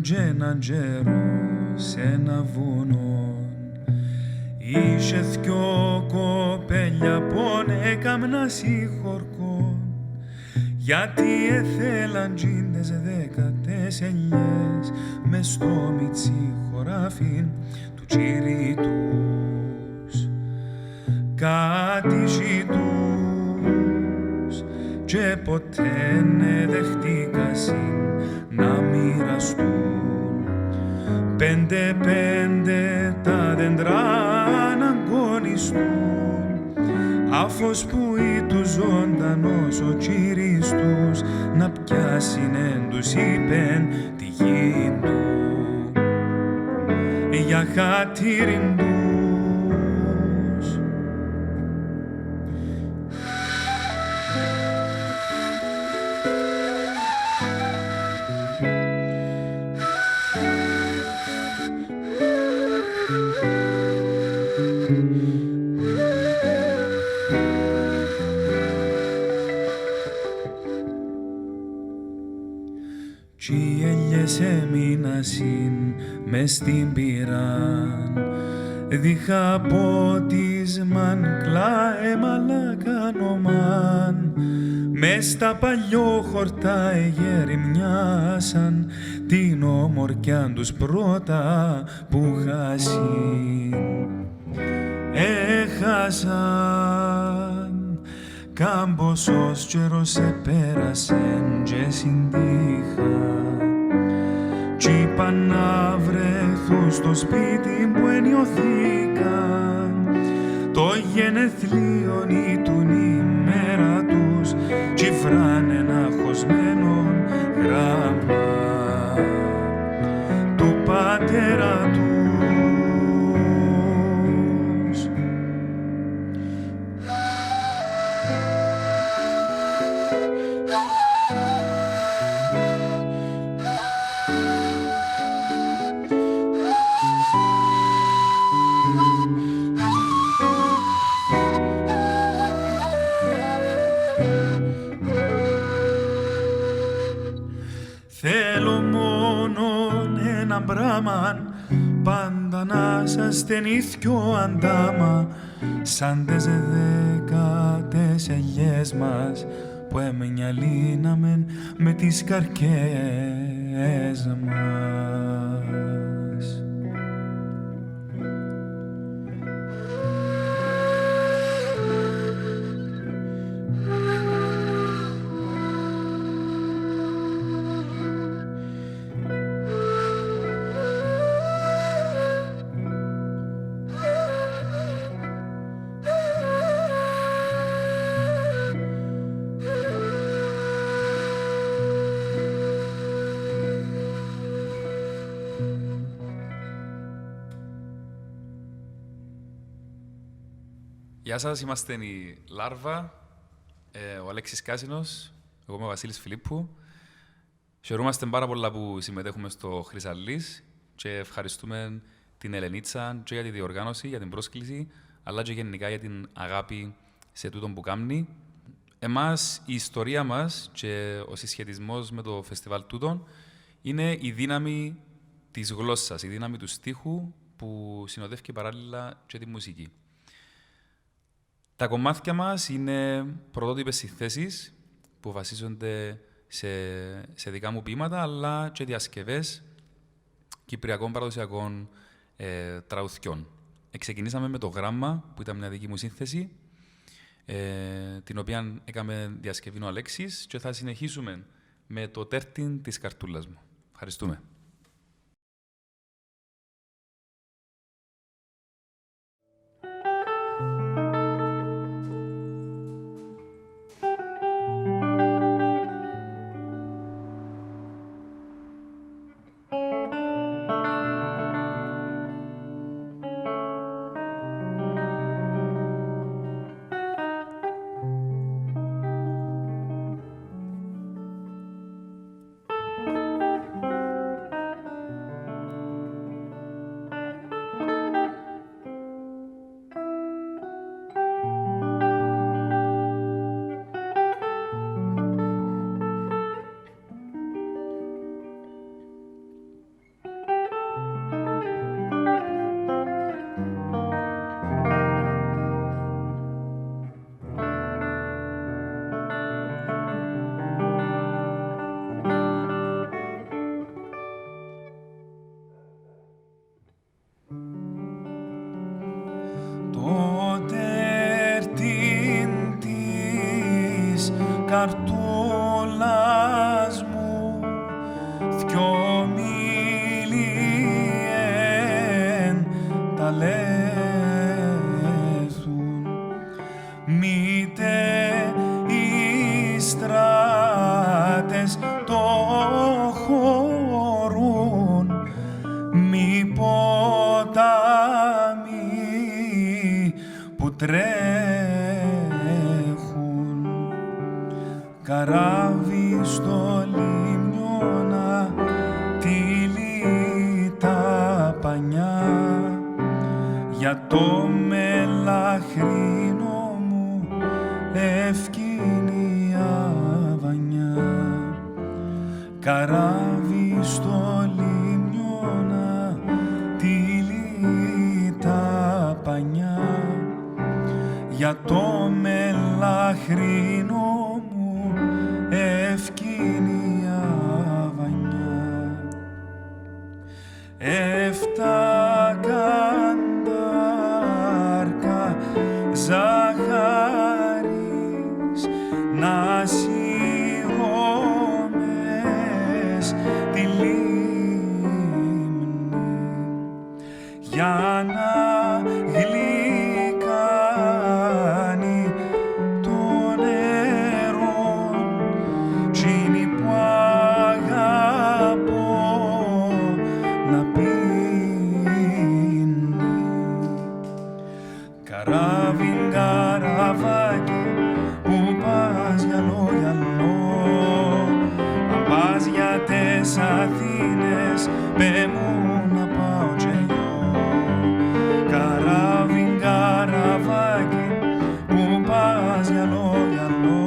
κι έναν τζέρο σε ένα βουνό είχε θκυο κοπέλια πον έκαμνα συγχωρκόν γιατί έθελαν τζίντες 14 ελιές μες στο μιτσί χωράφιν του τσίρι τους κάτι ζητούς και ποτέ ne δεχτήκασιν να μοιραστούν 5-5 τα δέντρα να αγωνιστούν άφος που ή τους ζωντανός ο τσίρις τους να πιάσιν εν τους είπεν τη γη του για χατήριν τους. Κι ελιές έμεινασιν μες στην πυράν δίχα ποτισμαν κλάε μαλακανομάν μες στα παλιόχορτα εγερημιάσαν την ομορκιάν τους πρώτα που χάσιν έχασαν κάμποσος καιρός επέρασεν και συντύχα κι είπαν να βρεθούν στο σπίτι που ενιωθήκαν το γενεθλίον ή τουν ημέρα τους κι βραν ένα χωσμένον γράμμα του πατέρα τους. Θέλω μόνον έναν πράμαν πάντα να σας στενήθκιο αντάμα σαν τες 10 ελιές μας που εμενιαλίναμεν με τις καρκές μας. Γεια σας, είμαστε η Λάρβα, ο Αλέξης Κάσινος, εγώ είμαι ο Βασίλης Φιλίππου. Χαιρούμαστε πάρα πολλά που συμμετέχουμε στο Χρυσαλής και ευχαριστούμε την Ελενίτσα και για τη διοργάνωση, για την πρόσκληση, αλλά και γενικά για την αγάπη σε τούτον που κάνει. Εμάς, η ιστορία μας και ο συσχετισμός με το φεστιβάλ τούτον είναι η δύναμη της γλώσσας, η δύναμη του στίχου που συνοδεύει παράλληλα και τη μουσική. Τα κομμάτια μας είναι πρωτότυπες συνθέσεις που βασίζονται σε δικά μου ποίηματα, αλλά και διασκευές κυπριακών παραδοσιακών τραγουδιών. Ξεκινήσαμε με το γράμμα, που ήταν μια δική μου σύνθεση, την οποία έκαμε διασκευή ο Αλέξης, και θα συνεχίσουμε με το τέρτιν της καρτούλας μου. Ευχαριστούμε. Καρτούλας μου θκυο μίλιεν τα λέθουν, μήτε οι στράτες το χωρούν, μη ποτάμι που καράβι στο λιμνιώνα τυλί τα πανιά, για το μελαχρίνο μου ευκίνη αβανιά. Καράβι στο λιμνιώνα τυλί τα πανιά, για το μελαχρίνο ευκίνη αβανιά. Εφτά καντάρκα ζάχαρης να σιρώμες τη λίμνη, για να γλυκάνει το νερό, τσίνη που αγαπώ να πίνει. Καράβιν καραβάκι που πας γυαλό γυαλό, αν πας για τες Αθήνες πέ μου να πάω και εγώ. Καράβιν καραβάκι που πας γυαλό γυαλό,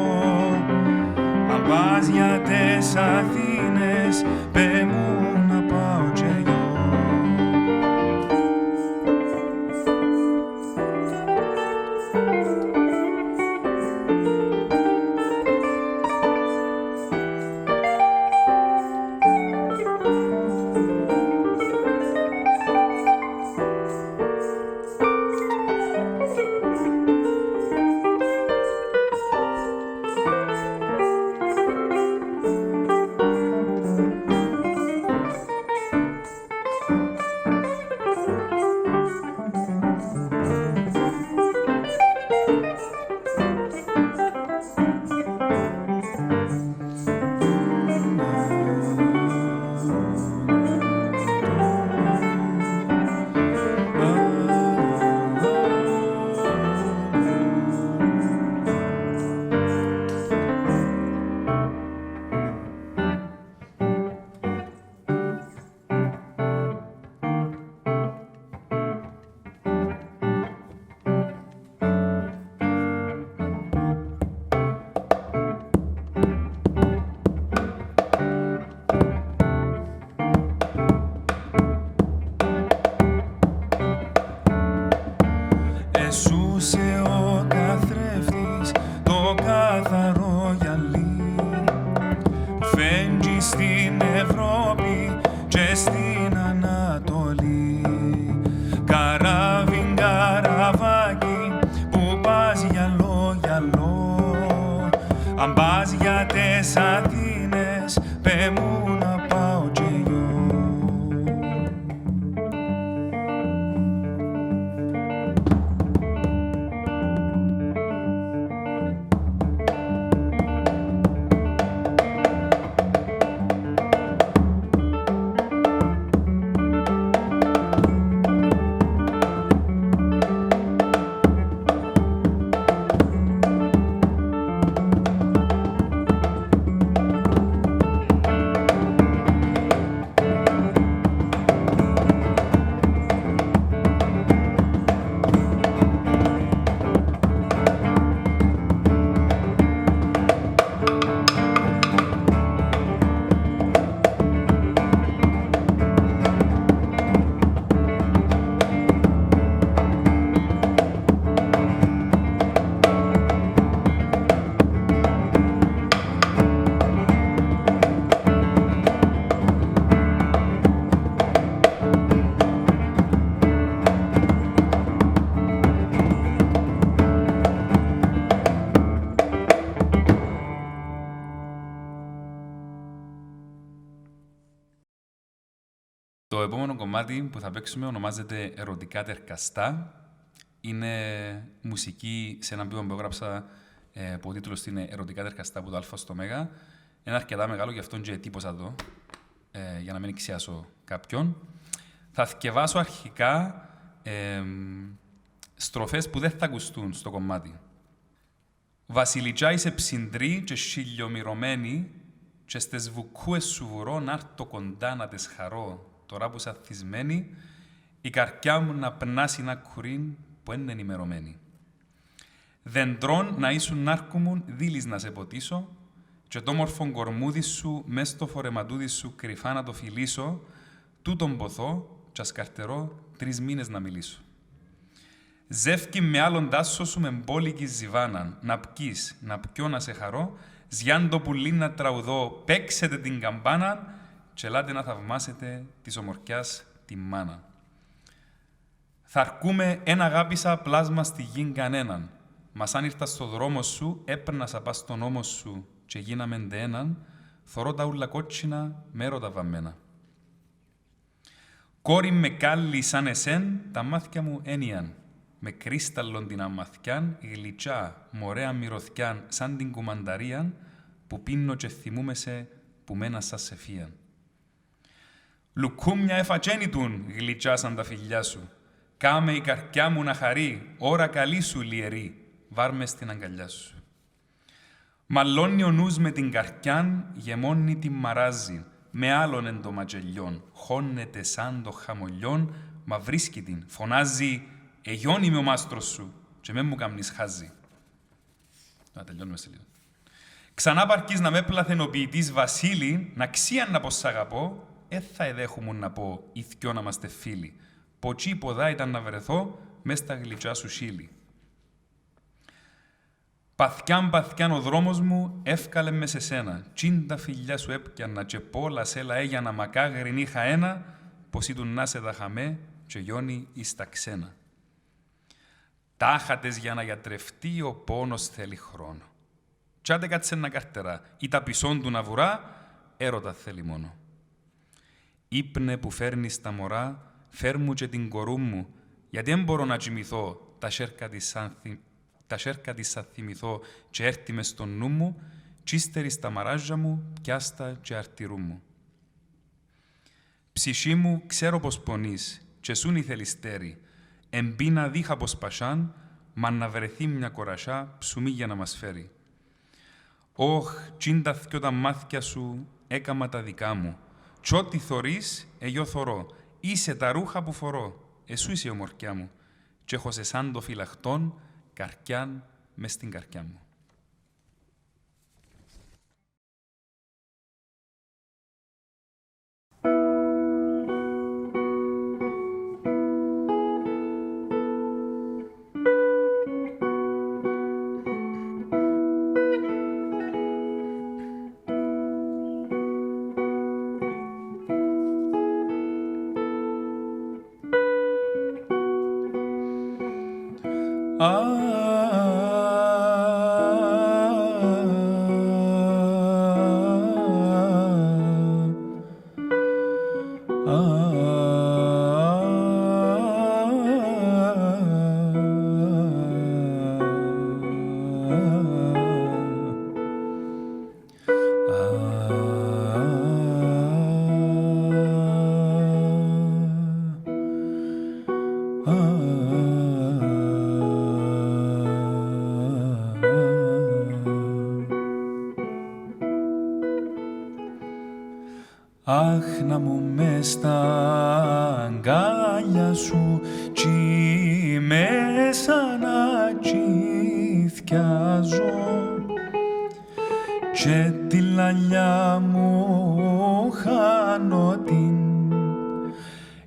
αν πας για τες Αθήνες πέ μου να πάω και εγώ. σφέντζι στην Ευρώπη και στην Ανατολή. Καράβιν καραβάκι που πας γυαλό γυαλό, αν πας για τες Αθήνες πέ μου να πάω και εγώ. Το επόμενο κομμάτι που θα παίξουμε ονομάζεται «Ερωτικά τερκαστά». Είναι μουσική σε ένα ποίημα που έγραψα που ο τίτλος είναι «Ερωτικά τερκαστά» από το Α στο Μέγα. Είναι αρκετά μεγάλο, γι' αυτό και τύπωσα το, για να μην εξιάσω κάποιον. Θα θκευάσω αρχικά στροφές που δεν θα ακουστούν στο κομμάτι. «Βασιλιτζά είσαι ψυντρή και χιλιομυρωμένη και στες βουκούες σου βουρώ να έρθω κοντά να τες χαρώ. Τώρα που είσαι αθισμένη, η καρκιά μου να πνάσει να κουρήν που είναι ενημερωμένη. Δεντρών να ήσουν νάρκουμουν δίλης να σε ποτίσω και το μορφον κορμούδι σου μες στο φορεματούδι σου κρυφά να το φιλήσω, τούτον ποθώ και ασκαρτερώ 3 μήνες να μιλήσω. Ζεύκει με άλλον τάσο σου με μπόλικη ζιβάναν, να πκείς, να πιω να σε χαρώ, ζιάν το πουλί να τραγουδώ, παίξετε την καμπάνα και ελάτε να θαυμάσετε της ομορφιάς τη μάνα. Θα αρκούμε ένα αγάπησα πλάσμα στη γην κανέναν, μας αν ήρθα στο δρόμο σου, έπαιρνασα πας στον ώμο σου και γίναμε ντε έναν, θωρώ τα ούλα κότσινα με έρωτα βαμμένα. Κόρη με κάλλη σαν εσέν, τα μάθηκια μου ένιαν, με κρίσταλλον την αμαθιάν, γλυτσά, μωρέα μυρωθιάν, σαν την κουμανταρίαν, που πίνω και θυμούμεσαι που μένα σας σε φίαν. Λουκούμια εφατσένιτουν, γλυτσά σαν τα φιλιά σου. Κάμε η καρκιά μου να χαρεί, ώρα καλή σου λιερή, βάρμε στην αγκαλιά σου. Μαλώνει ο νους με την καρκιάν, γεμώνει την μαράζει, με άλλον εν το ματζελιόν, χώνεται σαν το χαμολιόν, μα βρίσκει την, φωνάζει, εγιώνει με ο μάστρος σου, και με μου καμνείς χάζει. Να τελειώνουμε σε λίγο. Ξανά παρκείς να με πλαθεν ο ποιητής Βασίλη, να ξίαν να πως σ' αγαπώ, θα εδέχουμουν να πω, ηθκιό να είμαστε φίλοι. Ποτσί ποδά ήταν να βρεθώ, μες στα γλυτσά σου σίλη. Παθιάν ο δρόμος μου, εύκαλε με σε σένα. Τσιν τα φιλιά σου έπιανα και πόλα σέλα έγιανα μακάγριν είχα ένα, πως ήτουν να σε δαχαμέ και γιώνει εις τα ξένα. Τάχατες για να γιατρευτεί ο πόνος θέλει χρόνο. Τσάντε κάτσε να καρτερά, ή τα πισόν του να βουρά, έρωτα θέλει μόνο. Ήπνε που φέρνεις τα μωρά, φέρ μου και την κορού μου, γιατί δεν μπορώ να κοιμηθώ, τα σέρκα της θα θυμηθώ και έρθει μες στο νου μου, τσίστερη στα μαράζια μου, πιάστα και αρτηρού μου. Ψυχή μου, ξέρω πως πονείς, και σούν η θελιστέρη, εμπίνα δίχα πως πασάν, μα να βρεθεί μια κορασιά ψουμί για να μας φέρει. Όχ, τσιν τα θκιο τα μάθηκια σου, έκαμα τα δικά μου, κι ό,τι θωρείς, εγιώ θωρώ, είσαι τα ρούχα που φορώ, εσού είσαι η ομορφιά μου, κι έχω σε σαν το φυλαχτόν, καρκιάν μες στην καρκιά μου. Αχ, να μου μες στα αγκάλια σου κι μέσα να τσιθιάζω και τη λαλιά μου χάνω την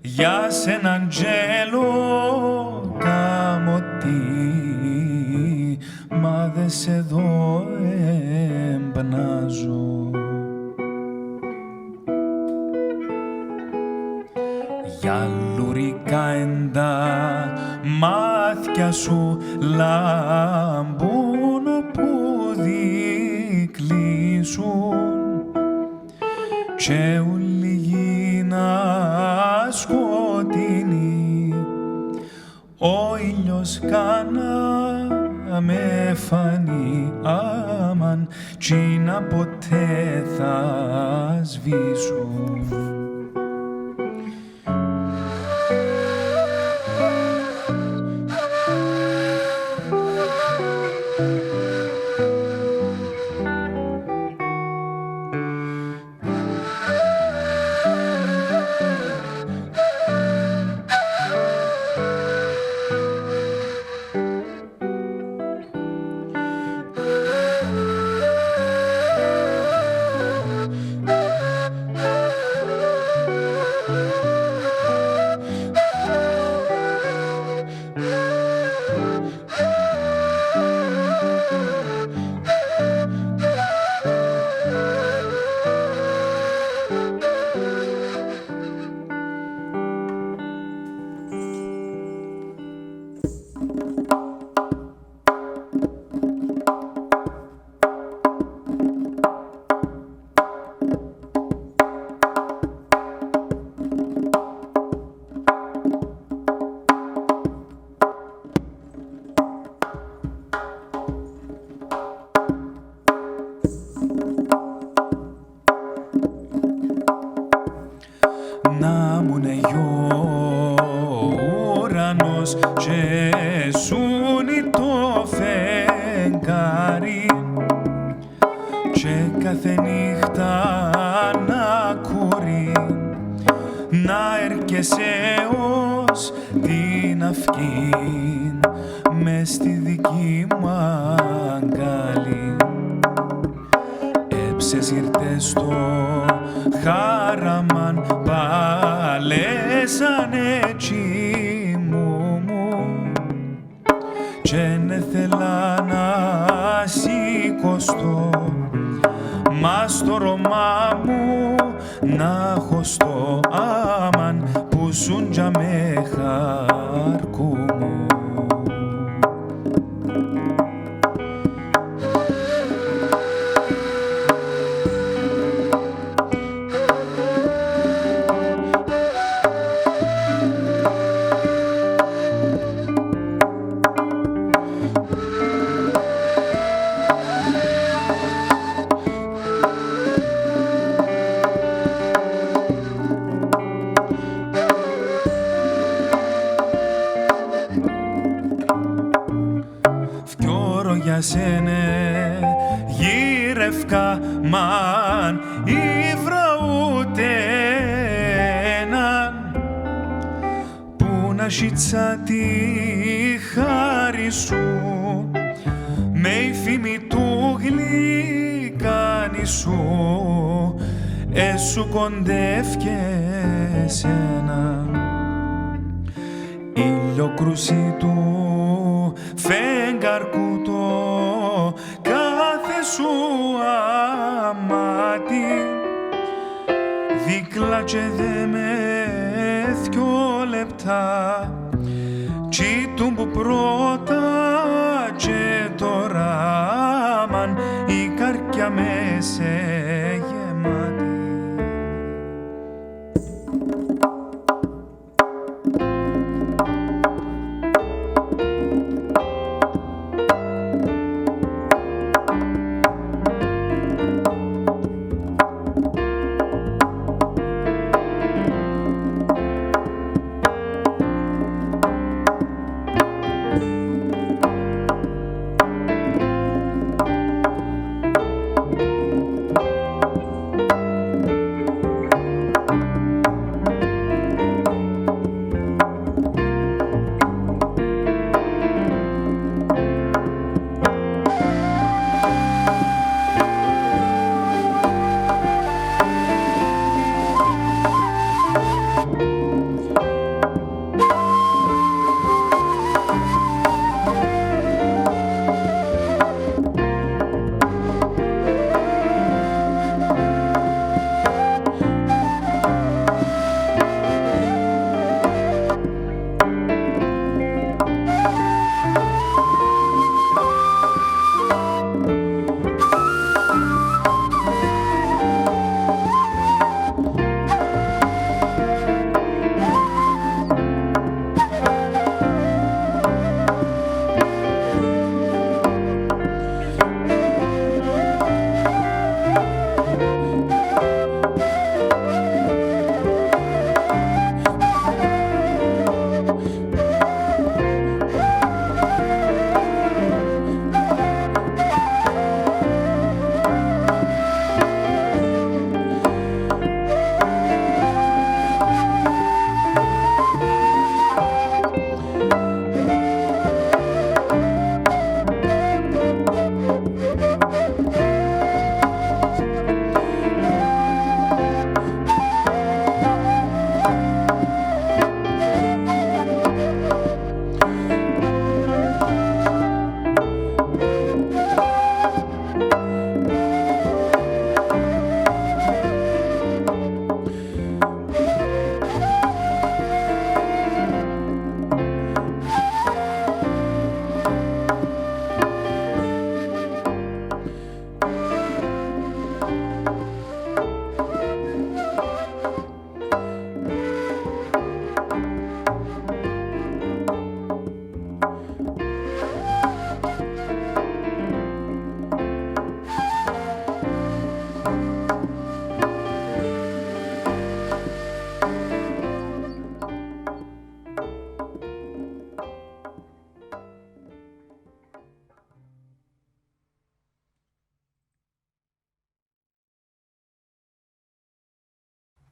για σ' Αγγέλο καμωτή, μα δε σε δω εμπνάζω. Για λουρικά εντα μάτια σου λάμπουν που δικλείσουν και ούλη γίνα σκοτεινή, ο ήλιος κάνα με φανεί, άμαν τσίνα ποτέ θα σβήσουν. Να μου νεγιώ ουρανός και σούνει το φεγγάρι και κάθε νύχτα να κουρεί, να έρχεσαι ως την αυγή μες στη δική μου αγκάλι. Έψες ήρθες στο χάραμαν, παλέσανε έτσι μου και νε θέλα να σηκωστώ, μα στο ρομά μου να χωστώ, άμαν που σουν για με χαρκούμω. Για σένε γύρευκα, μαν ήβρα ούτε έναν που να σίτσα τη χάρη σου με η φήμη του γλυκάνη σου, έσου κοντεύκε σένα ήλιο κρούσι του φεγγαρκού το κάθε σου αμάτι, δίκλα και δε με 2 λεπτά τσίτουν που πρώτα και τώρα, μαν η καρκιά με σε γεμάτη.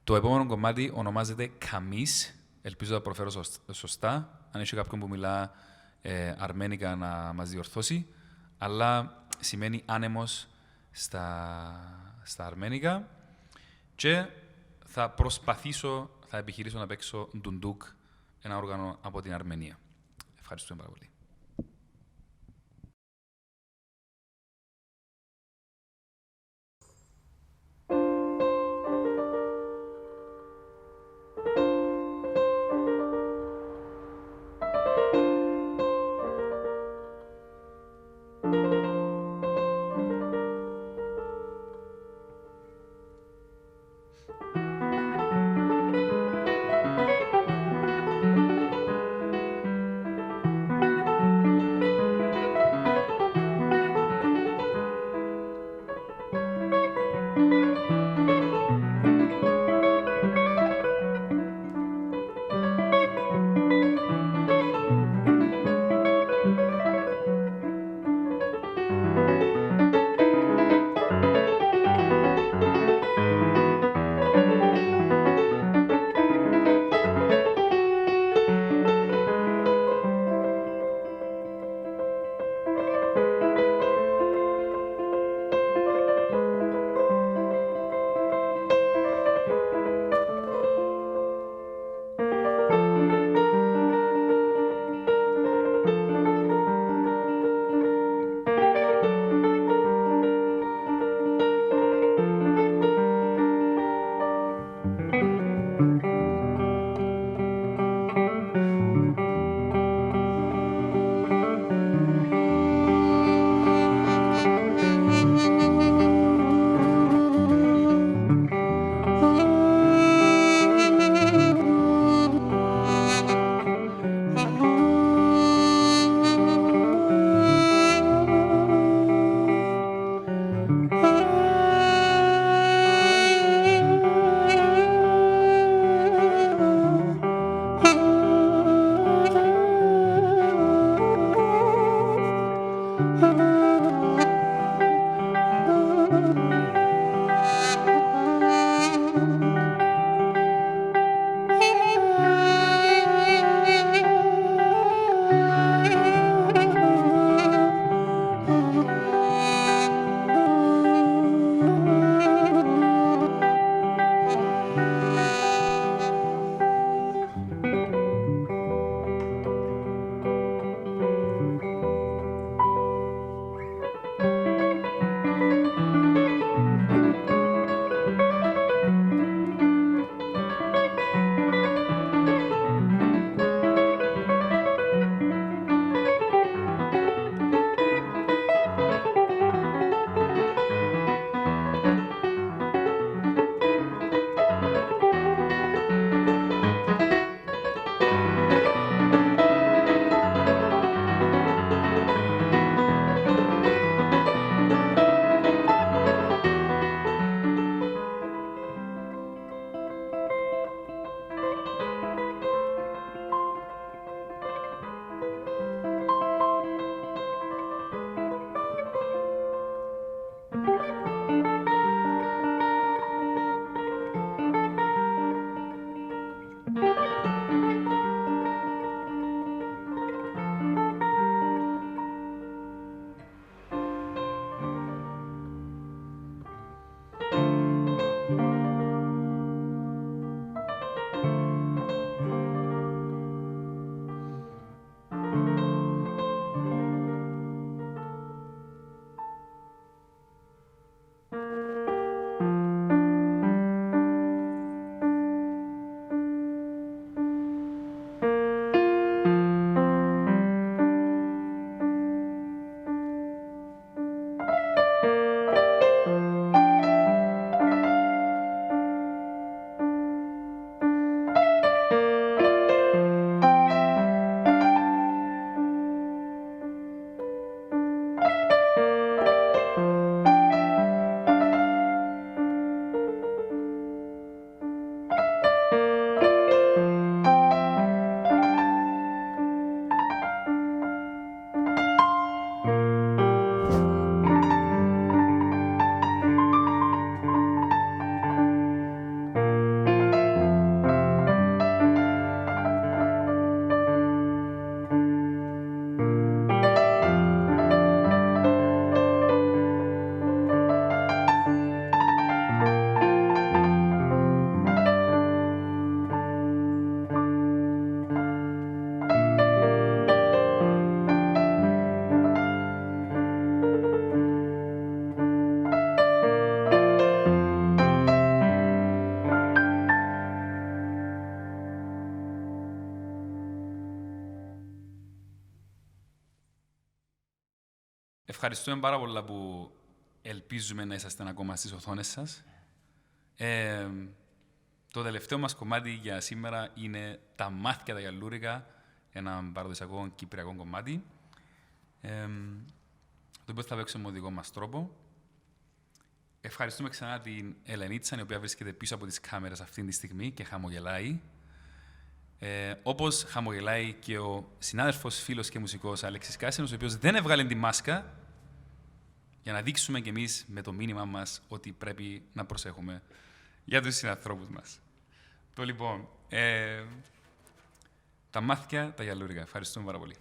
Το επόμενο κομμάτι ονομάζεται Καμίς. Ελπίζω να προφέρω σωστά. Αν έχει κάποιον που μιλά αρμένικα να μας διορθώσει. Αλλά σημαίνει άνεμος στα αρμένικα. Και θα επιχειρήσω να παίξω ντουντούκ, ένα όργανο από την Αρμενία. Ευχαριστούμε πάρα πολύ. Ευχαριστούμε πάρα πολλά που ελπίζουμε να είσαστε ακόμα στις οθόνες σας. Το τελευταίο μας κομμάτι για σήμερα είναι «Τα μάθηκια τα γιαλούρικα», ένα παραδοσιακό κυπριακό κομμάτι, το οποίο θα παίξουμε με τον δικό μας τρόπο. Ευχαριστούμε ξανά την Ελενίτσα, η οποία βρίσκεται πίσω από τις κάμερες αυτή τη στιγμή και χαμογελάει. Όπως χαμογελάει και ο συνάδελφος, φίλος και μουσικός Αλέξης Κάσινος, ο οποίος δεν έβγαλε τη μάσκα, για να δείξουμε κι εμείς με το μήνυμα μας ότι πρέπει να προσέχουμε για τους συνανθρώπους μας. Το λοιπόν, τα μάθηκια τα γιαλούρικα. Ευχαριστούμε πάρα πολύ.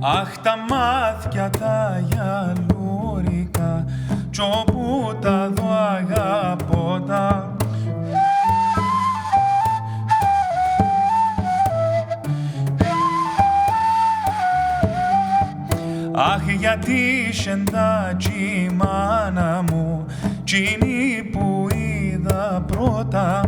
Αχ, τα μάτια τα γιαλούρικα, κι όπου τα δω αγαπώ τα. Αχ, γιατί σεντάτζι μάνα μου, τσίνη που είδα πρώτα.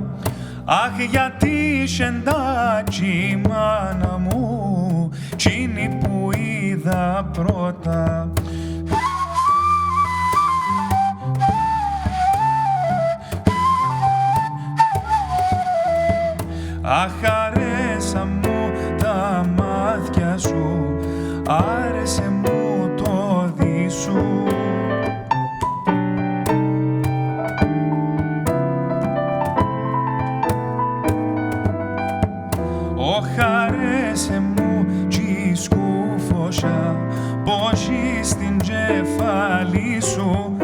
Αχ, γιατί σεντάτζι μάνα μου, τσίνη που είδα πρώτα. Αχ, αρέσα μου τα μάτια σου, άρεσε μου το δίσου. Ωχ, άρεσε μου κι σκούφωσα πόσοι στην κεφάλι σου.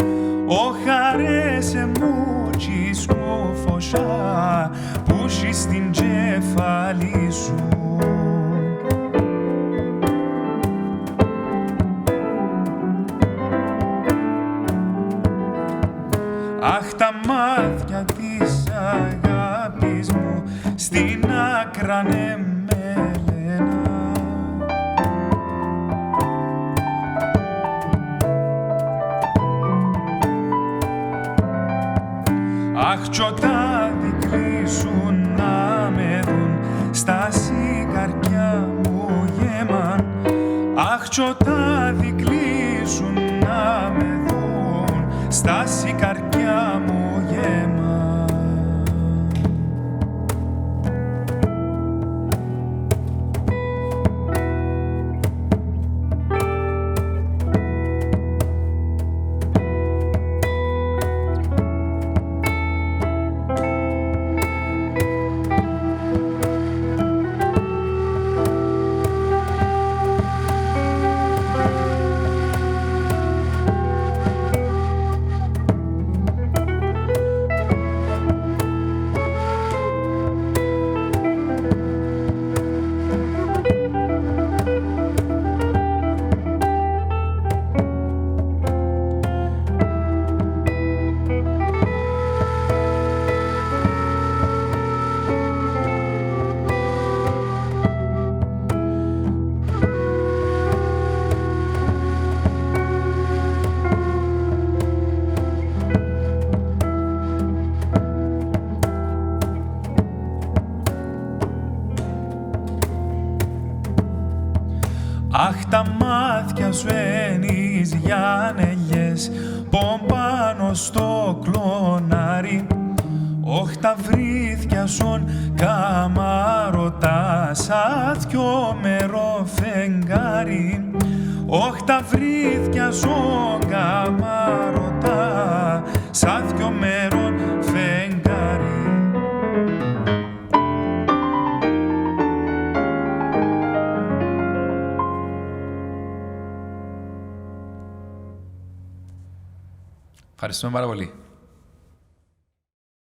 Ωχ, άρεσε μου κι σκούφωσα πόσοι στην κεφάλι σου. Αχ, τα μάτια της αγάπης μου στην άκρανε μελένα. Αχ, κι όταν δικλείσουν να με δουν στα σιγαριά μου γέμαν. Αχ, κι όταν δικλείσουν να με δουν στα σιγαριά μου γέμαν. Αχ, τα μάτια σου ένεις γιανελιές, πομπάνω στο κλονάρι. Όχ, τα βρύθια σον καμαρωτά σαν δυο μερό φεγγάρι. Όχ τα βρύθια σον καμαρωτά σαν δυο μερό φεγγάρι. Ευχαριστούμε πάρα πολύ.